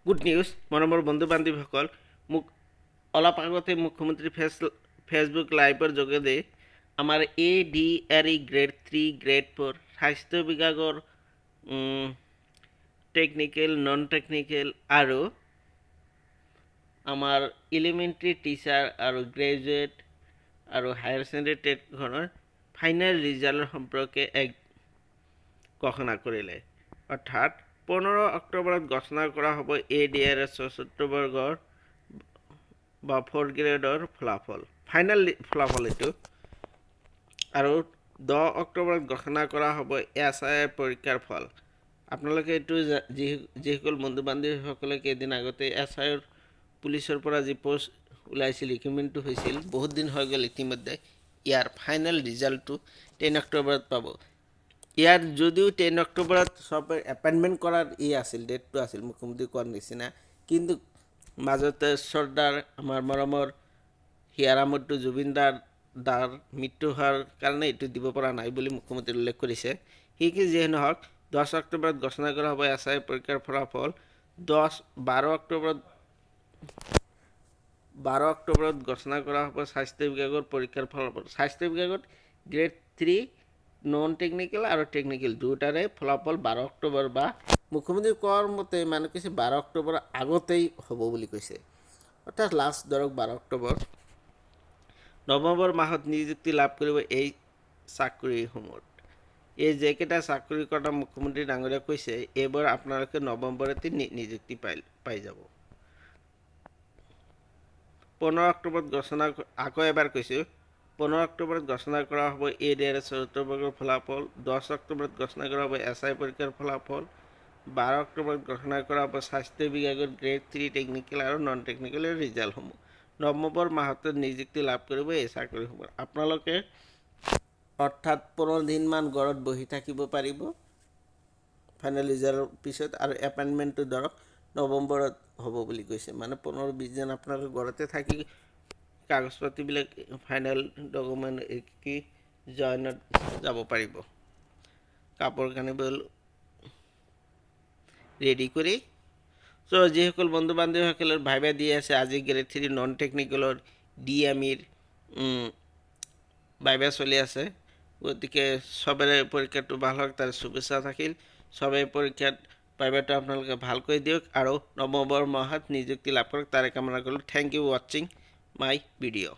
good news মৰমৰ বন্ধু বান্ধৱীসকল মোক অলপ আগতে মুখ্যমন্ত্ৰী ফেচবুক লাইভৰ যোগেদি আমাৰ ADRE গ্ৰেড 3 গ্ৰেড 4 স্বাস্থ্য বিভাগৰ টেকনিক্যাল নন টেকনিক্যাল আৰু আমাৰ এলিমেণ্টাৰী টিচাৰ আৰু গ্ৰেজুৱেট আৰু হায়াৰ ছেকেণ্ডেৰী টেটখনৰ ফাইনেল ৰিজাল্ট সম্পৰ্কে এক ঘোষণা কৰিলে অৰ্থাৎ 15 অক্টোবৰত ঘোষণা কৰা হ'ব ADRE চতুৰ্থ বৰ্গৰ বা 4th গ্ৰেডৰ ফলাফল ফাইনেল ফলাফল এইটো আৰু 10 অক্টোবৰত ঘোষণা কৰা হ'ব SIR পৰীক্ষাৰ ফল আপোনালোকে এইটো যিসকল বন্ধু বান্ধৱীসকলে কেইদিন আগতে SIR পুলিচৰ পৰা যি পোষ্ট ওলাইছিল ৰিক্ৰুটমেণ্টটো হৈছিল বহুত দিন হৈ গ'ল ইতিমধ্যে ইয়াৰ ফাইনেল ৰিজাল্টটো 10 অক্টোবৰত পাব ইয়াৰ যদিও 10 অক্টোবৰত সবে এপইণ্টমেণ্ট কৰাৰ আছিল ডেটটো আছিল মুখ্যমন্ত্ৰী কোৱাৰ নিচিনা কিন্তু মাজতে চৰ্দাৰ আমাৰ মৰমৰ হিয়াৰামতো জুবিন দাৰ মৃত্যু হোৱাৰ কাৰণে এইটো দিব পৰা নাই বুলি মুখ্যমন্ত্ৰী উল্লেখ কৰিছে কি যিয়ে নহওক 10 অক্টোবৰত ঘোষণা কৰা হ'ব SIR পৰীক্ষাৰ ফলাফল 12 অক্টোবৰত ঘোষণা কৰা হ'ব স্বাস্থ্য বিভাগৰ পৰীক্ষাৰ ফলাফল স্বাস্থ্য বিভাগত গ্ৰেড 3 নন টেকনিক্যাল আৰু টেকনিক্যাল দুটাৰে ফলাফল 12 অক্টোবৰ বা মুখ্যমন্ত্ৰী কোৱাৰ মতে মানে কৈছে 12 অক্টোবৰ আগতেই হ'ব বুলি কৈছে অৰ্থাৎ লাষ্ট ধৰক 12 অক্টোবৰ নৱেম্বৰ মাহত নিযুক্তি লাভ কৰিব এই চাকৰিসমূহত এই যেকেইটা চাকৰিৰ কথা মুখ্যমন্ত্ৰী ডাঙৰীয়া কৈছে এইবাৰ আপোনালোকে নৱেম্বৰতে নিযুক্তি পাই যাব 15 অক্টোবৰত ঘোষণা আকৌ এবাৰ কৈছোঁ 15 অক্টোবৰত ঘোষণা কৰা হ'ব ADRE চতুৰ্থ বৰ্গৰ ফলাফল 10 অক্টোবৰত ঘোষণা কৰা হ'ব SIR পৰীক্ষাৰ ফলাফল 12 অক্টোবৰত ঘোষণা কৰা হ'ব স্বাস্থ্য বিভাগৰ গ্ৰেড 3 টেকনিক্যাল আৰু নন টেকনিক্যালৰ ৰিজাল্টসমূহ নৱেম্বৰ মাহত নিযুক্তি লাভ কৰিব এই চাকৰিসমূহ আপোনালোকে অৰ্থাৎ 15 দিনমান ঘৰত বহি থাকিব পাৰিব ফাইনেল ৰিজাল্টৰ পিছত আৰু এপইণ্টমেণ্টটো ধৰক নৱেম্বৰত হ'ব বুলি কৈছে মানে 15-20 দিন আপোনালোকে ঘৰতে থাকি কাগজ পাতিবিলাক ফাইনেল ডকুমেণ্ট কি জইনত যাব পাৰিব কাপোৰ কানিবোৰ ৰেডি কৰি যিসকল বন্ধু বান্ধৱীসকলৰ ভাইবা দি আছে আজি গ্ৰেড 3 নন টেকনিক্যালৰ DMEৰ ভাইবা চলি আছে গতিকে সবৰে পৰীক্ষাটো ভাল হওক তাৰ শুভেচ্ছা থাকিল সবে পৰীক্ষাত ভাইবাটো আপোনালোকে ভালকৈ দিয়ক আৰু নৱেম্বৰ মাহত নিযুক্তি লাভ কৰক তাৰে কামনা কৰিলোঁ থ্যাংক ইউ ৱাচিং মাই ভিডিঅ'